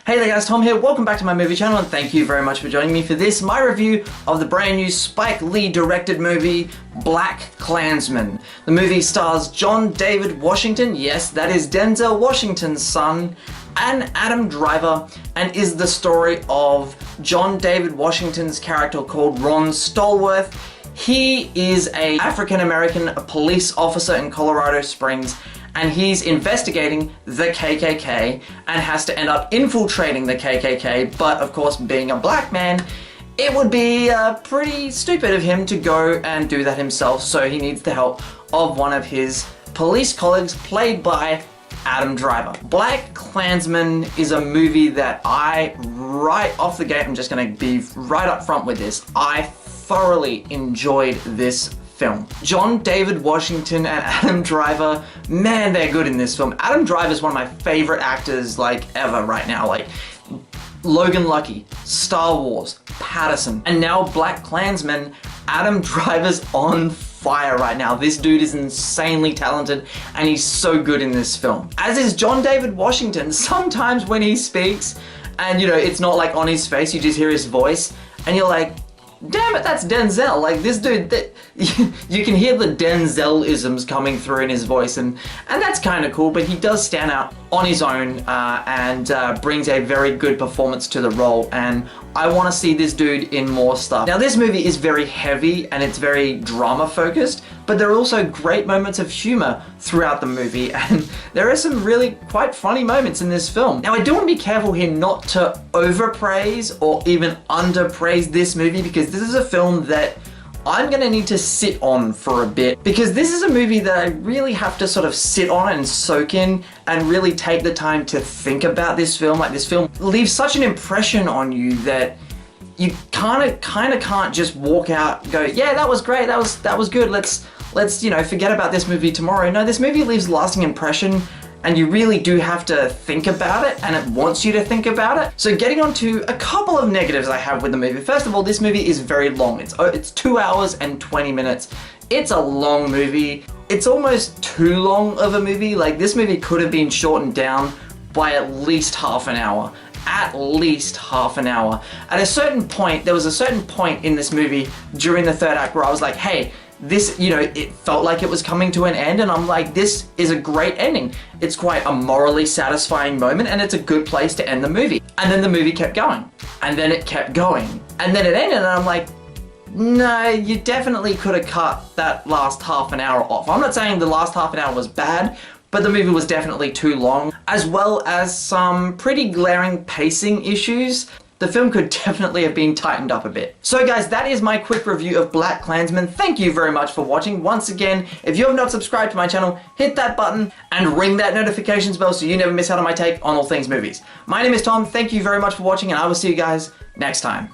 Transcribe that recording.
Hey there guys, Tom here, welcome back to my movie channel and thank you very much for joining me for this, my review of the brand new Spike Lee directed movie, BlacKkKlansman. The movie stars John David Washington, yes, that is Denzel Washington's son, and Adam Driver, and is the story of John David Washington's character called Ron Stallworth. He is an African-American police officer in Colorado Springs, and he's investigating the KKK and has to end up infiltrating the KKK, but of course, being a black man, it would be pretty stupid of him to go and do that himself, so he needs the help of one of his police colleagues, played by Adam Driver. BlacKkKlansman is a movie that right off the gate, I'm just gonna be right up front with this, I thoroughly enjoyed this film. John David Washington and Adam Driver, man, they're good in this film. Adam Driver is one of my favorite actors like ever right now. Like Logan Lucky, Star Wars, Patterson, and now BlacKkKlansman. Adam Driver's on fire right now. This dude is insanely talented and he's so good in this film. As is John David Washington. Sometimes when he speaks and you know, it's not like on his face, you just hear his voice and you're like, damn it, that's Denzel. Like this dude, you can hear the Denzel-isms coming through in his voice, and that's kind of cool, but he does stand out on his own and brings a very good performance to the role, and I want to see this dude in more stuff. Now this movie is very heavy and it's very drama focused, but there are also great moments of humor throughout the movie, and there are some really quite funny moments in this film. Now I do want to be careful here not to overpraise or even underpraise this movie, because this is a film that I'm gonna need to sit on for a bit, because this is a movie that I really have to sort of sit on and soak in and really take the time to think about this film. Like this film leaves such an impression on you that you kind of can't just walk out and go, yeah, that was great, that was good, let's you know, forget about this movie tomorrow. No, this movie leaves a lasting impression and you really do have to think about it, and it wants you to think about it. So getting on to a couple of negatives I have with the movie. First of all, this movie is very long. It's 2 hours and 20 minutes. It's a long movie. It's almost too long of a movie. Like this movie could have been shortened down by at least half an hour. At least half an hour. At a certain point, there was a certain point in this movie during the third act where I was like, hey, this, you know, it felt like it was coming to an end, and I'm like, this is a great ending. It's quite a morally satisfying moment, and it's a good place to end the movie. And then the movie kept going, and then it kept going, and then it ended, and I'm like, no, you definitely could have cut that last half an hour off. I'm not saying the last half an hour was bad, but the movie was definitely too long, as well as some pretty glaring pacing issues. The film could definitely have been tightened up a bit. So guys, that is my quick review of BlacKkKlansman. Thank you very much for watching. Once again, if you have not subscribed to my channel, hit that button and ring that notifications bell so you never miss out on my take on all things movies. My name is Tom, thank you very much for watching, and I will see you guys next time.